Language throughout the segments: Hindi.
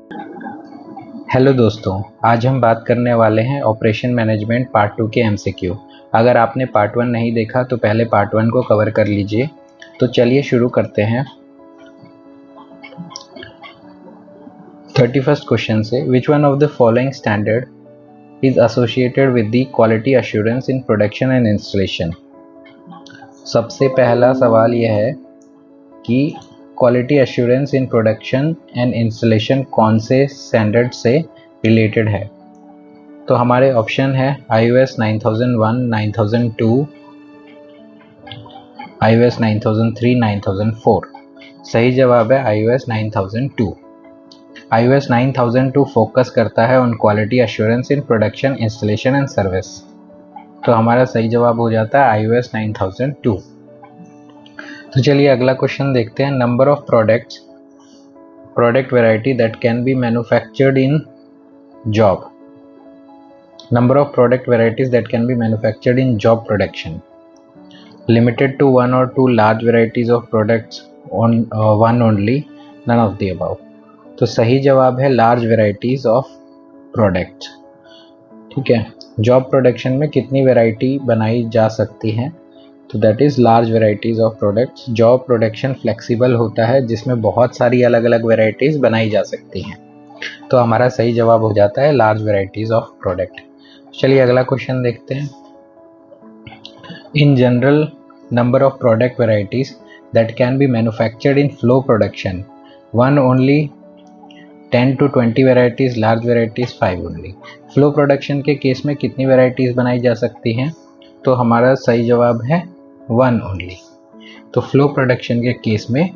हेलो दोस्तों, आज हम बात करने वाले हैं ऑपरेशन मैनेजमेंट पार्ट 2 के एमसीक्यू। अगर आपने पार्ट 1 नहीं देखा तो पहले पार्ट 1 को कवर कर लीजिए। तो चलिए शुरू करते हैं 31st क्वेश्चन से। Which one of the following standard is associated with the quality assurance in production and installation. सबसे पहला सवाल यह है कि quality assurance in production and installation कौन से स्टैंडर्ड से रिलेटेड है। तो हमारे ऑप्शन है iOS 9001, 9002, iOS 9003, 9004। सही जवाब है iOS 9002। iOS 9002 फोकस करता है on quality assurance in production, installation and service. तो हमारा सही जवाब हो जाता है iOS 9002। तो चलिए अगला क्वेश्चन देखते हैं। Number of product variety that can be manufactured in job. Number of product varieties that can be manufactured in job production. Limited to one or two large varieties of products on one only, none of the above. तो सही जवाब है large varieties of products। ठीक है, जॉब प्रोडक्शन में कितनी वैरायटी बनाई जा सकती है, तो that is large varieties of products. Job production flexible होता है जिसमें बहुत सारी अलग अलग वेराइटीज बनाई जा सकती हैं। तो हमारा सही जवाब हो जाता है लार्ज वेराइटीज ऑफ प्रोडक्ट। चलिए अगला क्वेश्चन देखते हैं। In general number of product varieties that can be manufactured in flow production, one only, 10 to 20 varieties, large varieties 5 only. Flow production के केस में कितनी वेराइटीज बनाई जा सकती हैं, तो हमारा सही जवाब है 1 ओनली। तो फ्लो प्रोडक्शन के केस में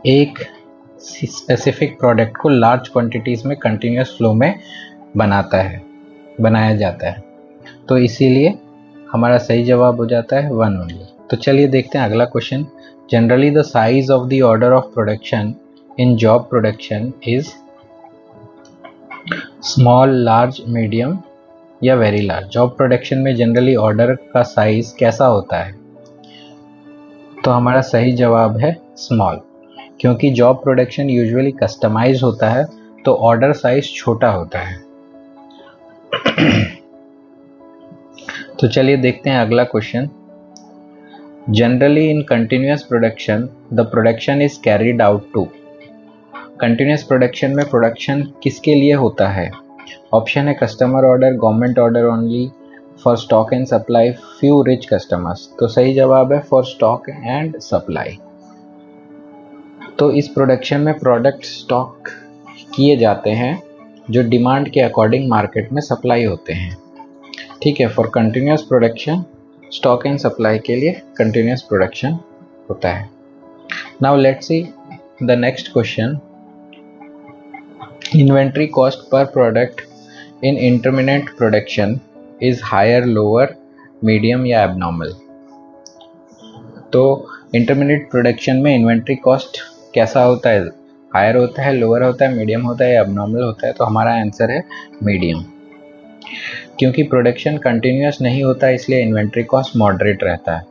एक स्पेसिफिक प्रोडक्ट को लार्ज क्वांटिटीज में कंटिन्यूस फ्लो में बनाया जाता है, तो इसीलिए हमारा सही जवाब हो जाता है 1 ओनली। तो चलिए देखते हैं अगला question. Generally the size of the order of production in job production is small, large, medium या वेरी लार्ज। जॉब प्रोडक्शन में जनरली ऑर्डर का साइज कैसा होता है, तो हमारा सही जवाब है स्मॉल, क्योंकि जॉब प्रोडक्शन यूजुअली कस्टमाइज होता है तो ऑर्डर साइज छोटा होता है। तो चलिए देखते हैं अगला question. Generally in continuous production the production is carried out to. Continuous production में प्रोडक्शन किसके लिए होता है। ऑप्शन है customer order, government order only, for stock and supply, few rich customers. तो सही जवाब है फॉर स्टॉक एंड सप्लाई। तो इस प्रोडक्शन में प्रोडक्ट स्टॉक किए जाते हैं जो डिमांड के अकॉर्डिंग मार्केट में सप्लाई होते हैं। ठीक है, for continuous production stock and supply के लिए कंटिन्यूअस प्रोडक्शन होता है। Now let's see the next question. Inventory cost per product in intermediate production is higher, lower, medium या एबनॉर्मल। तो इंटरमीडिएट प्रोडक्शन में इन्वेंट्री कॉस्ट कैसा होता है, हायर होता है, लोअर होता है, मीडियम होता है या एबनॉर्मल होता है। तो हमारा आंसर है मीडियम, क्योंकि प्रोडक्शन कंटिन्यूअस नहीं होता इसलिए इन्वेंट्री कॉस्ट मॉडरेट रहता है।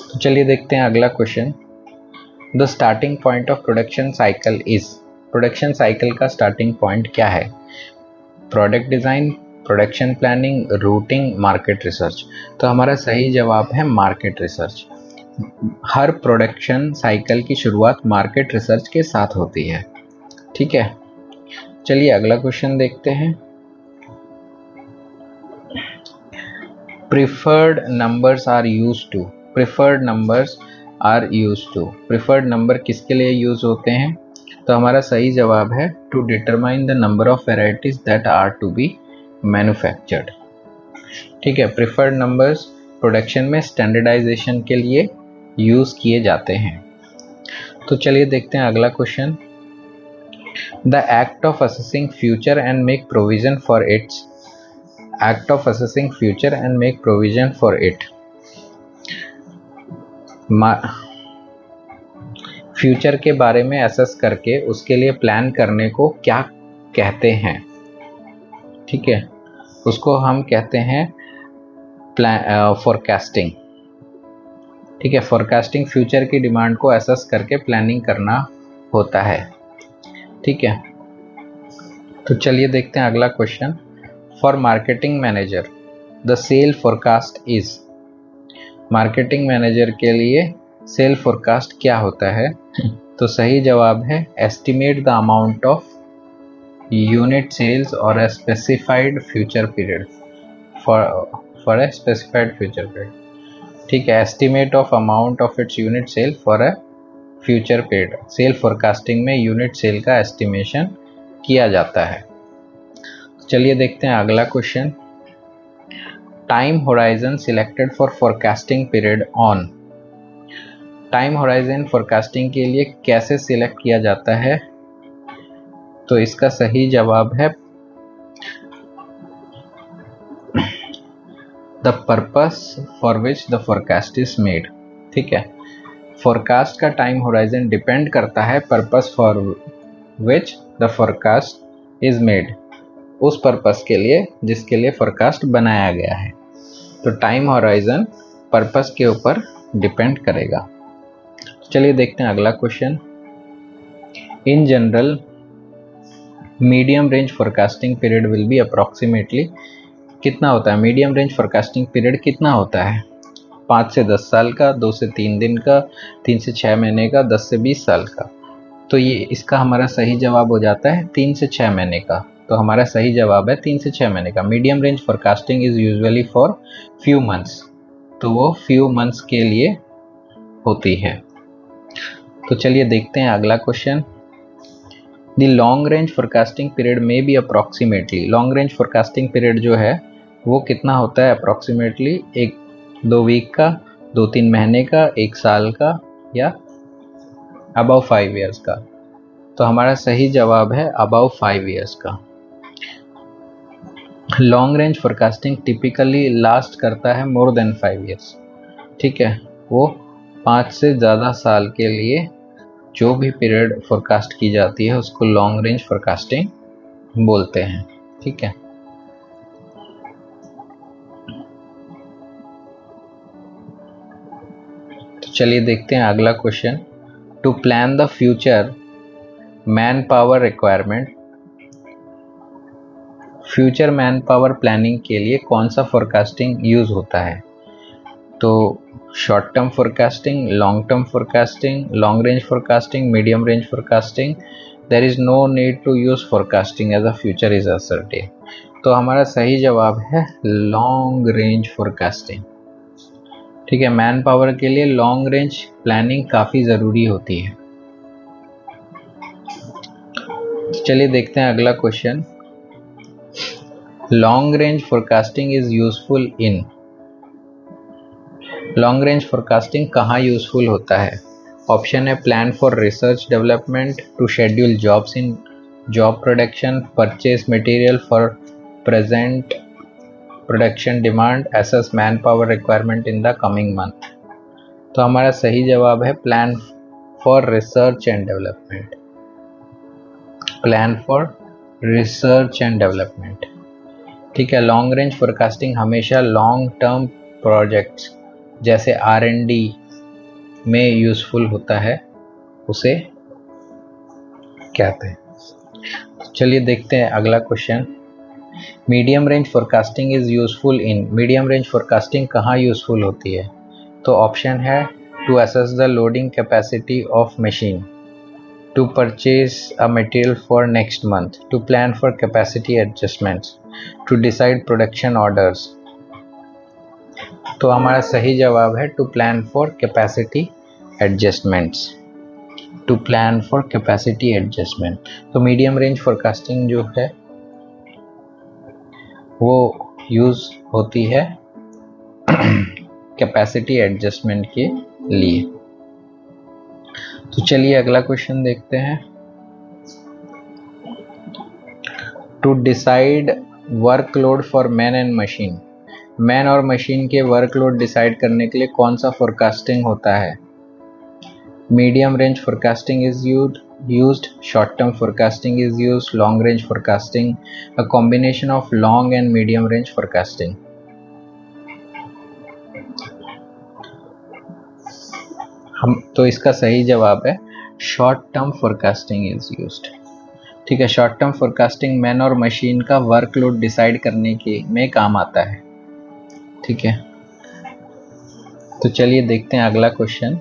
तो चलिए देखते हैं अगला question. The starting point of production cycle is. Production cycle का स्टार्टिंग पॉइंट क्या है। Product design, production planning, routing, market research. तो हमारा सही जवाब है मार्केट रिसर्च। हर प्रोडक्शन साइकिल की शुरुआत मार्केट रिसर्च के साथ होती है। ठीक है, चलिए अगला क्वेश्चन देखते हैं। Preferred numbers are used to. Preferred numbers are used to. Preferred number किसके लिए यूज होते हैं, तो हमारा सही जवाब है to determine the number of varieties that are to be manufactured. ठीक है, प्रिफर्ड नंबर्स प्रोडक्शन में स्टैंडर्डाइजेशन के लिए यूज किए जाते हैं। तो चलिए देखते हैं अगला question. The act of assessing future and make provision for its. Act of assessing future and make provision for it. Future के बारे में असेस करके उसके लिए प्लान करने को क्या कहते हैं। ठीक है, उसको हम कहते हैं फोरकास्टिंग। ठीक है, फोरकास्टिंग फ्यूचर की डिमांड को असेस करके प्लानिंग करना होता है। ठीक है, तो चलिए देखते हैं अगला question. For marketing manager the sale forecast is. Marketing manager के लिए सेल फोरकास्ट क्या होता है? तो सही जवाब है estimate the amount of unit sales और a specified future period for a specified future period. ठीक है, estimate of amount of its unit sale for a future period. Sale forecasting में यूनिट सेल का एस्टिमेशन किया जाता है। चलिए देखते हैं अगला question. Time horizon selected for forecasting period on. Time horizon forecasting के लिए कैसे सिलेक्ट किया जाता है? तो इसका सही जवाब है the purpose for which the forecast is made. ठीक है, फोरकास्ट का टाइम होराइजन डिपेंड करता है purpose for which the forecast is made, उस पर्पस के लिए जिसके लिए फोरकास्ट बनाया गया है। तो टाइम होराइजन पर्पस के ऊपर डिपेंड करेगा। चलिए देखते हैं अगला question. In general medium range forecasting period will be approximately. कितना होता है मीडियम रेंज फोरकास्टिंग पीरियड? कितना होता है? 5 से 10 साल का, 2 से 3 दिन का, 3 से 6 महीने का, 10 से 20 साल का। तो ये इसका हमारा सही जवाब हो जाता है 3 से 6 महीने का। तो हमारा सही जवाब है 3 से 6 महीने का। Medium range forecasting is usually for few months. तो वो फ्यू मंथ्स के लिए होती है। तो चलिए देखते हैं अगला question. The long range forecasting period में भी approximately. Long range forecasting period जो है वो कितना होता है अप्रॉक्सीमेटली? 1-2 वीक का, 2-3 महीने का, 1 साल का, या अबव 5 ईयर्स का? तो हमारा सही जवाब है अबव 5 ईयर्स का। Long range forecasting typically last करता है मोर देन 5 ईयर्स। ठीक है, वो 5 से ज़्यादा साल के लिए जो भी पीरियड फोरकास्ट की जाती है उसको लॉन्ग रेंज फोरकास्टिंग बोलते हैं। ठीक है, तो चलिए देखते हैं अगला question. To plan the future man power requirement. Future man power planning के लिए कौन सा फोरकास्टिंग यूज होता है? तो short term forecasting, long term forecasting, long range forecasting, medium range forecasting. There is no need to use forecasting as a future is uncertain. तो हमारा सही जवाब है लॉन्ग रेंज फोरकास्टिंग। ठीक है, मैन पावर के लिए लॉन्ग रेंज प्लानिंग काफ़ी ज़रूरी होती है। चलिए देखते हैं अगला question. Long range forecasting is useful in. Long range forecasting कहाँ यूजफुल होता है? ऑप्शन है plan for research development, to schedule jobs in job production, purchase material for present production demand, assess man power requirement in the coming month. तो हमारा सही जवाब है plan for research and development. Plan for research and development. ठीक है, लॉन्ग रेंज फोरकास्टिंग हमेशा लॉन्ग टर्म प्रोजेक्ट्स जैसे R&D में यूजफुल होता है, उसे कहते हैं। चलिए देखते हैं अगला question. Medium range forecasting is useful in. Medium range forecasting कहाँ यूजफुल होती है? तो ऑप्शन है to assess the loading capacity of machine, to purchase a material for next month, to plan for capacity adjustments, to decide production orders। तो हमारा सही जवाब है to plan for capacity adjustments. To plan for capacity adjustment. तो मीडियम रेंज फोरकास्टिंग जो है वो यूज होती है कैपेसिटी एडजस्टमेंट के लिए। तो चलिए अगला क्वेश्चन देखते हैं। To decide workload for man and machine. Man और मशीन के वर्कलोड डिसाइड करने के लिए कौन सा फोरकास्टिंग होता है? Medium range forecasting is used, short term forecasting is used, long range forecasting, a combination of long and medium range forecasting। हम तो इसका सही जवाब है short term forecasting is used. ठीक है, शॉर्ट टर्म फोरकास्टिंग मैन और मशीन का वर्कलोड डिसाइड करने के में काम आता है। ठीक है, तो चलिए देखते हैं अगला question.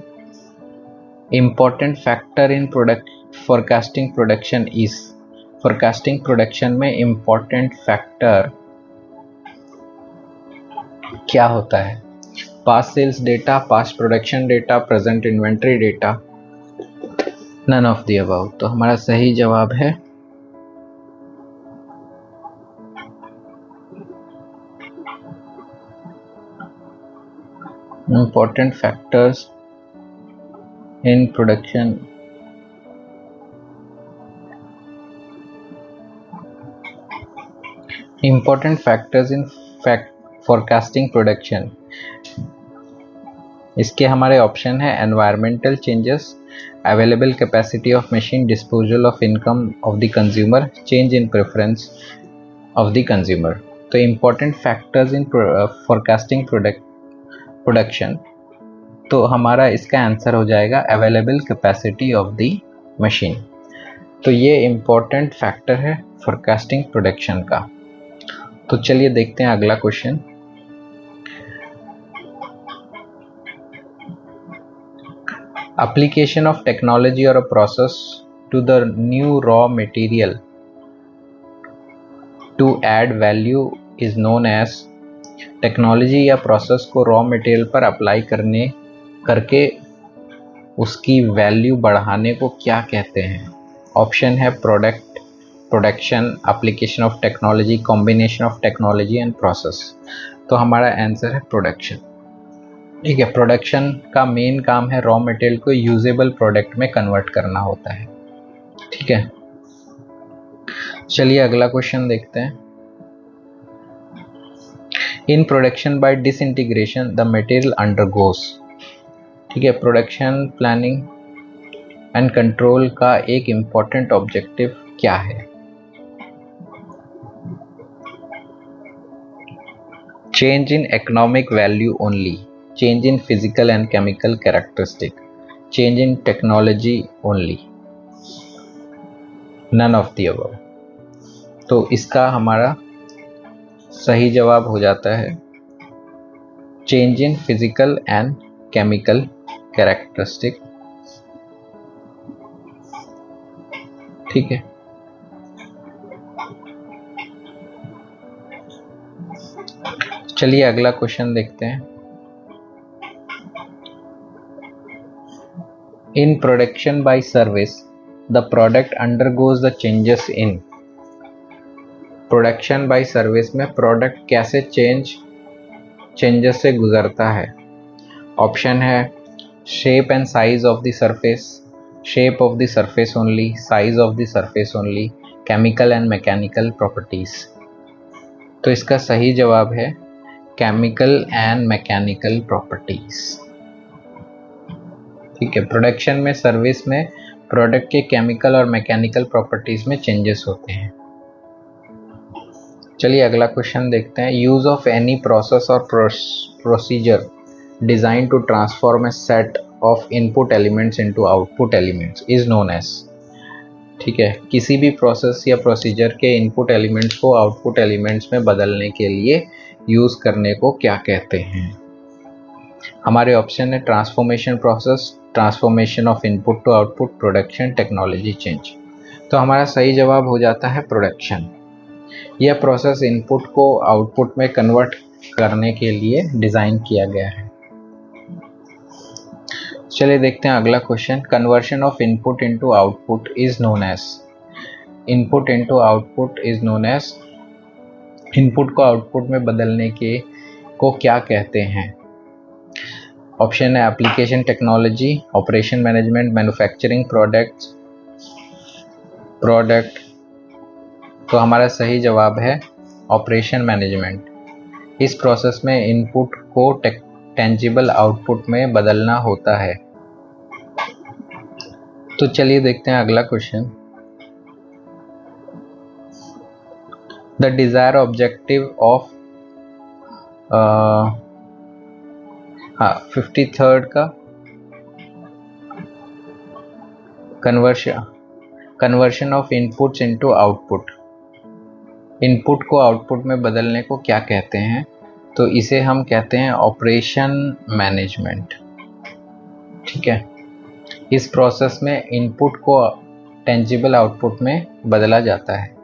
Important factor in product forecasting production is, forecasting production में इम्पोर्टेंट फैक्टर क्या होता है? Past sales data, past production data, present inventory data, none of the above. तो हमारा सही जवाब है important factors in production important factors in forecasting production। इसके हमारे ऑप्शन है environmental changes, available capacity of machine, disposal of income of the consumer, change in preference of the consumer. तो important factors in forecasting production, तो हमारा इसका आंसर हो जाएगा available capacity of the machine. तो ये इम्पोर्टेंट फैक्टर है फोरकास्टिंग प्रोडक्शन का। तो चलिए देखते हैं अगला question. Application of technology or a process to the new raw material to add value is known as, technology या प्रोसेस को रॉ मटेरियल पर अप्लाई करके उसकी वैल्यू बढ़ाने को क्या कहते हैं? ऑप्शन है product, production, application of technology, combination of technology and process. तो हमारा आंसर है प्रोडक्शन। ठीक है, प्रोडक्शन का मेन काम है रॉ मटेरियल को यूजेबल प्रोडक्ट में कन्वर्ट करना होता है। ठीक है, चलिए अगला क्वेश्चन देखते हैं। In production bye disintegration the material undergoes. ठीक है, प्रोडक्शन प्लानिंग एंड कंट्रोल का एक इम्पॉर्टेंट ऑब्जेक्टिव क्या है? Change in economic value only, change in physical and chemical characteristic, change in technology only, none of the above. तो इसका हमारा सही जवाब हो जाता है change in physical and chemical characteristic. ठीक है, चलिए अगला क्वेश्चन देखते हैं। In production by service the product undergoes the changes in, production by service में प्रोडक्ट कैसे चेंजेस से गुजरता है? ऑप्शन है shape and size of the surface, shape of the surface only, size of the surface only, chemical and mechanical properties. तो इसका सही जवाब है केमिकल एंड मैकेनिकल प्रॉपर्टीज। ठीक है, प्रोडक्शन में, सर्विस में प्रोडक्ट के केमिकल और मैकेनिकल प्रॉपर्टीज में चेंजेस होते हैं। चलिए अगला क्वेश्चन देखते हैं। Use of any process or procedure design to transform a set of input elements into output elements is known as. ठीक है, किसी भी प्रोसेस या प्रोसीजर के इनपुट एलिमेंट्स को आउटपुट एलिमेंट्स में बदलने के लिए यूज करने को क्या कहते हैं? हमारे ऑप्शन है transformation process, transformation of input to output, production, technology change. तो हमारा सही जवाब हो जाता है प्रोडक्शन। यह प्रोसेस इनपुट को आउटपुट में कन्वर्ट करने के लिए डिजाइन किया गया है। चलिए देखते हैं अगला question. Conversion of input into output is known as, input into output is known as, input को आउटपुट में बदलने के को क्या कहते हैं? ऑप्शन है application technology, operation management, manufacturing, product. तो हमारा सही जवाब है ऑपरेशन मैनेजमेंट। इस प्रोसेस में इनपुट को टेंजिबल आउटपुट में बदलना होता है। तो चलिए देखते हैं अगला question. The desire objective of 53rd का conversion of inputs into output, input को आउटपुट में बदलने को क्या कहते हैं? तो इसे हम कहते हैं ऑपरेशन मैनेजमेंट। ठीक है, इस प्रोसेस में इनपुट को टेंजिबल आउटपुट में बदला जाता है।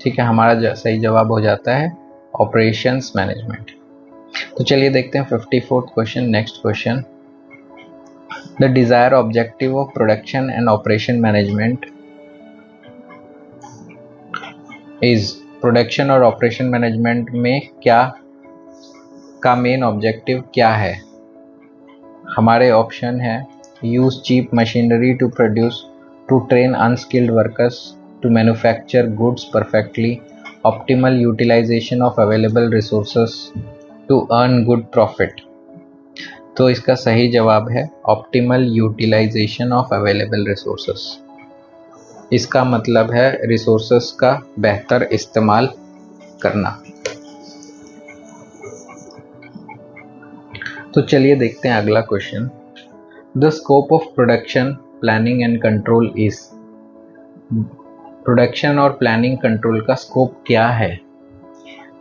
ठीक है, हमारा सही जवाब हो जाता है ऑपरेशंस मैनेजमेंट। तो चलिए देखते हैं 54th question. Next question, the desire objective of production and operation management is, production और ऑपरेशन मैनेजमेंट में क्या का मेन ऑब्जेक्टिव क्या है? हमारे ऑप्शन है use cheap machinery to produce, to train unskilled workers, to manufacture goods perfectly, optimal utilization of available resources, to earn good profit. तो इसका सही जवाब है optimal utilization of available resources. इसका मतलब है रिसोर्सेस का बेहतर इस्तेमाल करना। तो चलिए देखते हैं अगला question, the scope of production planning and control is, production और प्लानिंग कंट्रोल का स्कोप क्या है?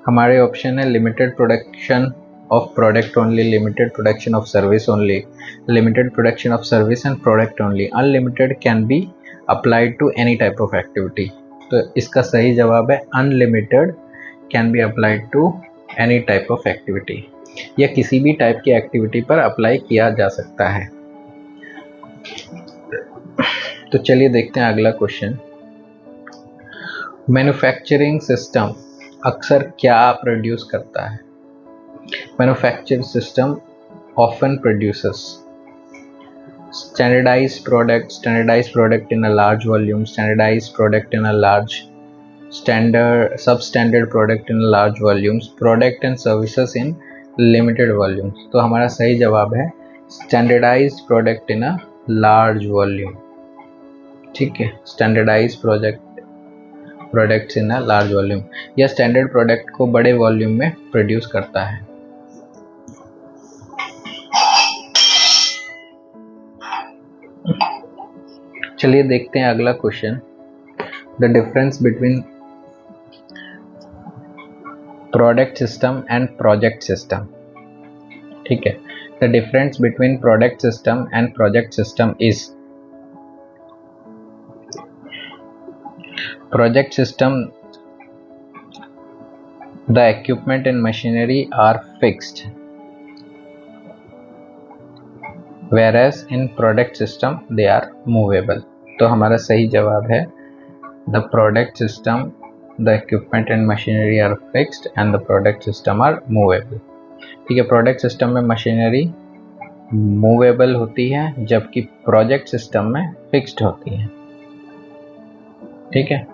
हमारे ऑप्शन है limited production of product only, limited production of service only, limited production of service and product only, unlimited can be applied to any type of activity। तो इसका सही जवाब है unlimited can be applied to any type of activity, या किसी भी टाइप की एक्टिविटी पर अप्लाई किया जा सकता है। तो चलिए देखते हैं अगला क्वेश्चन, मैन्युफैक्चरिंग सिस्टम अक्सर क्या प्रोड्यूस करता है? Manufacturing system often produces standardized product in a large volume, standardized product in a large substandard product in a large volumes, product and services in limited volumes। तो हमारा सही जवाब है standardized product in a large volume। ठीक है, standardized products in a large volume, या स्टैंडर्ड प्रोडक्ट को बड़े वॉल्यूम में प्रोड्यूस करता है। चलिए देखते हैं अगला question, the difference between product system and project system. ठीक है, the difference between product system and project system is, project system the equipment and machinery are fixed, whereas in product system they are movable। तो हमारा सही जवाब है the product system the equipment and machinery are fixed and the product system are movable। ठीक है, प्रोडक्ट सिस्टम में मशीनरी मूवेबल होती है जबकि प्रोजेक्ट सिस्टम में फिक्स्ड होती है। ठीक है,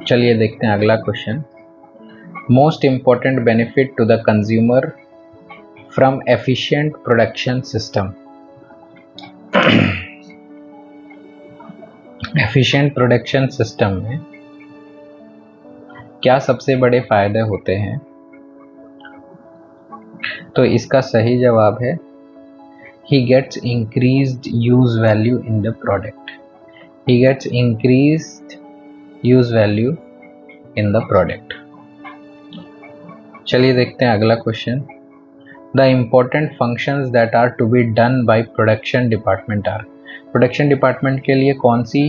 चलिए देखते हैं अगला question, most important benefit to the consumer from efficient production system। efficient production system में क्या सबसे बड़े फायदे होते हैं? तो इसका सही जवाब है he gets increased use value in the product, he gets increased use value in the product। चलिए देखते हैं अगला question, The important functions that are to be done by production department are, production department के लिए कौन सी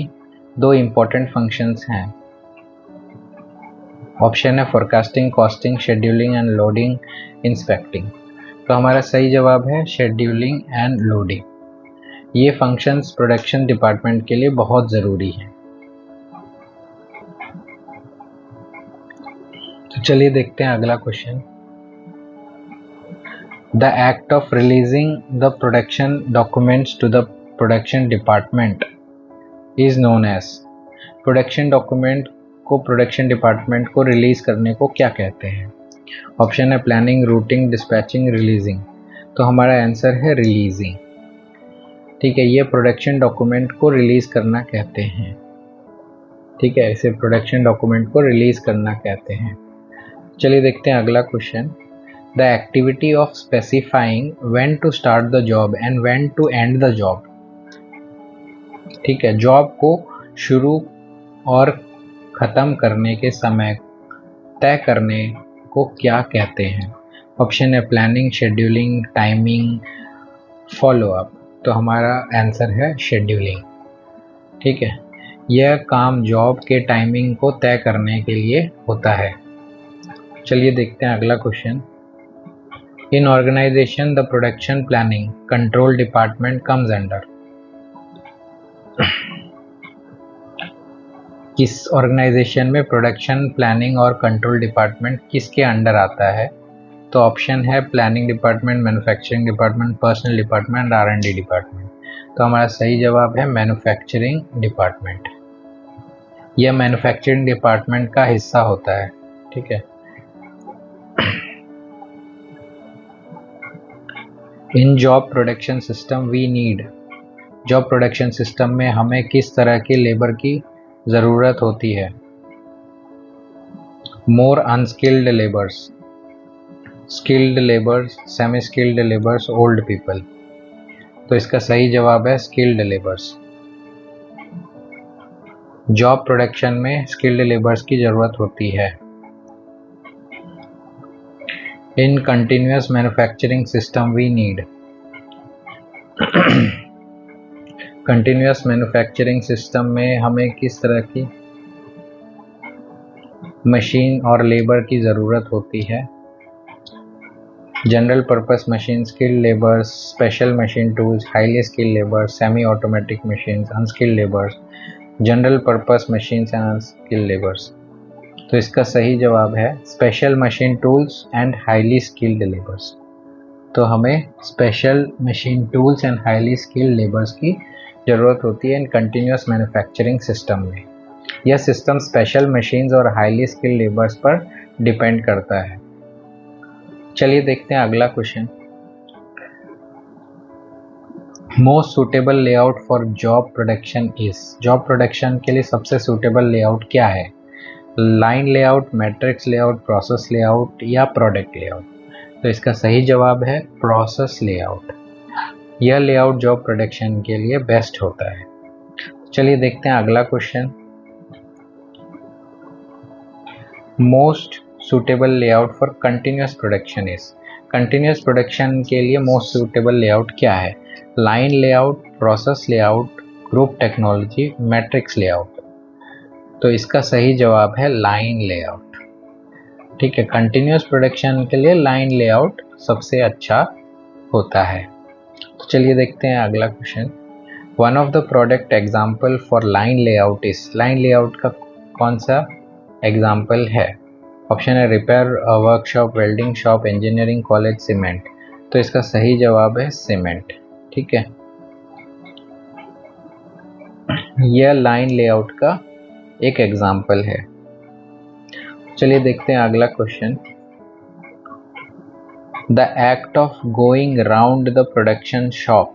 दो important functions हैं? ऑप्शन है forecasting, costing, scheduling and loading, inspecting। तो हमारा सही जवाब है scheduling and loading। ये functions production department के लिए बहुत ज़रूरी हैं। तो चलिए देखते हैं अगला question, The act of releasing the production documents to the production department is known as, production document को production department को रिलीज करने को क्या कहते हैं? ऑप्शन है प्लानिंग, रूटिंग, डिस्पैचिंग, रिलीजिंग। तो हमारा आंसर है रिलीजिंग। ठीक है, ये प्रोडक्शन डॉक्यूमेंट को रिलीज करना कहते हैं। ठीक है, इसे प्रोडक्शन डॉक्यूमेंट को रिलीज करना कहते हैं। चलिए देखते हैं अगला question, the activity of specifying when to start the job and when to end the job। ठीक है, जॉब को शुरू और ख़त्म करने के समय तय करने को क्या कहते हैं? ऑप्शन है planning, scheduling, timing, follow up. तो हमारा आंसर है शेड्यूलिंग। ठीक है, यह काम जॉब के टाइमिंग को तय करने के लिए होता है। चलिए देखते हैं अगला question. In organisation the production planning control department comes under. किस ऑर्गेनाइजेशन में प्रोडक्शन प्लानिंग और कंट्रोल डिपार्टमेंट किसके अंडर आता है? तो ऑप्शन है planning department, manufacturing department, personal department, R&D department. तो हमारा सही जवाब है मैन्युफैक्चरिंग डिपार्टमेंट। यह मैन्युफैक्चरिंग डिपार्टमेंट का हिस्सा होता है। ठीक है, in job production system we need. Job production system में हमें किस तरह के लेबर की ज़रूरत होती है? More unskilled labours, skilled labours, semi skilled labours, old people. तो इसका सही जवाब है स्किल्ड लेबर्स। जॉब प्रोडक्शन में स्किल्ड लेबर्स की ज़रूरत होती है। In continuous manufacturing system we need. Continuous manufacturing system में हमें किस तरह की मशीन और लेबर की ज़रूरत होती है? General purpose machine, skilled labours, special machine tools, highly skilled labours, semi automatic machines, unskilled labours, general purpose machines and unskilled labours. तो इसका सही जवाब है special machine tools and highly skilled labours. तो हमें special machine tools and highly skilled labours की ज़रूरत होती है इन कंटिन्यूस मैन्युफैक्चरिंग सिस्टम में। यह सिस्टम स्पेशल मशीन्स और हाईली स्किल्ड लेबर्स पर डिपेंड करता है। चलिए देखते हैं अगला question. Most suitable layout for job production is. Job production के लिए सबसे सूटेबल लेआउट क्या है? Line layout, matrix layout, process layout या प्रोडक्ट लेआउट। तो इसका सही जवाब है प्रोसेस लेआउट। यह लेआउट जॉब प्रोडक्शन के लिए बेस्ट होता है। चलिए देखते हैं अगला question. Most suitable layout for continuous production is. Continuous production के लिए मोस्ट सूटेबल लेआउट क्या है? Line layout, process layout, group technology, matrix layout. तो इसका सही जवाब है लाइन लेआउट। ठीक है, कंटिन्यूस प्रोडक्शन के लिए लाइन लेआउट सबसे अच्छा होता है। तो चलिए देखते हैं अगला question. One of the product example for line layout is. Line layout का कौन सा एग्जाम्पल है? ऑप्शन है repair workshop, welding shop, engineering college, cement. तो इसका सही जवाब है सीमेंट। ठीक है, यह लाइन लेआउट का एक एग्जाम्पल है। चलिए देखते हैं अगला question. The act of going round the production shop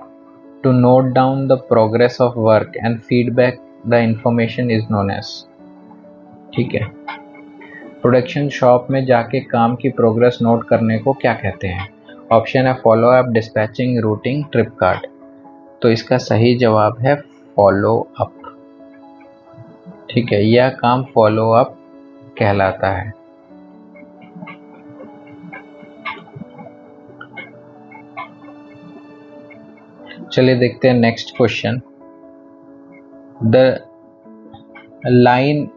to note down the progress of work and feedback the information is known as. ठीक है, प्रोडक्शन शॉप में जाके काम की प्रोग्रेस नोट करने को क्या कहते हैं? ऑप्शन है follow up, dispatching, routing, trip card. तो इसका सही जवाब है फॉलो अप। ठीक है, यह काम फॉलो अप कहलाता है। चलिए देखते हैं next question. The line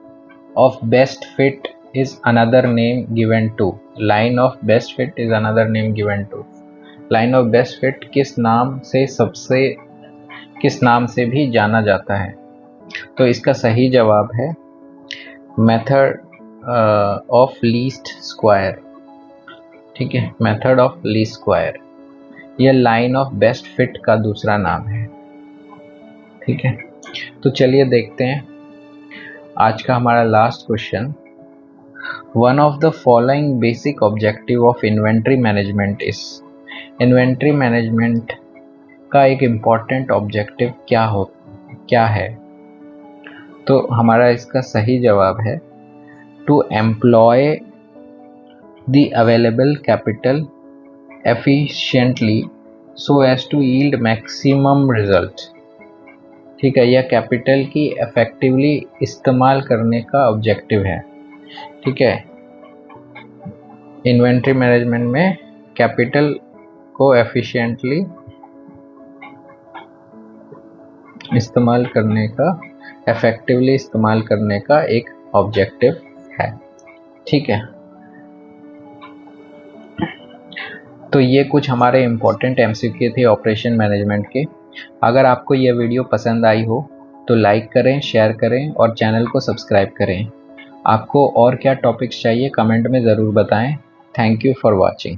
of best fit is another name given to। line of best fit is another name given to। line of best fit किस नाम से भी जाना जाता है? तो इसका सही जवाब है मेथड ऑफ लीस्ट स्क्वायर। ठीक है, मेथड ऑफ लीस्ट स्क्वायर यह लाइन ऑफ बेस्ट फिट का दूसरा नाम है। ठीक है, तो चलिए देखते हैं आज का हमारा last question. One of the following basic objective of inventory management is। Inventory management का एक इम्पॉर्टेंट ऑब्जेक्टिव क्या है? तो हमारा इसका सही जवाब है to employ the available capital efficiently so as to yield maximum result. ठीक है, यह कैपिटल की इफेक्टिवली इस्तेमाल करने का ऑब्जेक्टिव है। ठीक है, इन्वेंट्री मैनेजमेंट में कैपिटल को एफिशिएंटली इस्तेमाल करने का, इफेक्टिवली इस्तेमाल करने का एक ऑब्जेक्टिव है। ठीक है, तो ये कुछ हमारे इम्पोर्टेंट एमसीक्यू थे ऑपरेशन मैनेजमेंट के। अगर आपको यह वीडियो पसंद आई हो तो लाइक करें, शेयर करें और चैनल को सब्सक्राइब करें। आपको और क्या टॉपिक्स चाहिए कमेंट में ज़रूर बताएं। Thank you for watching.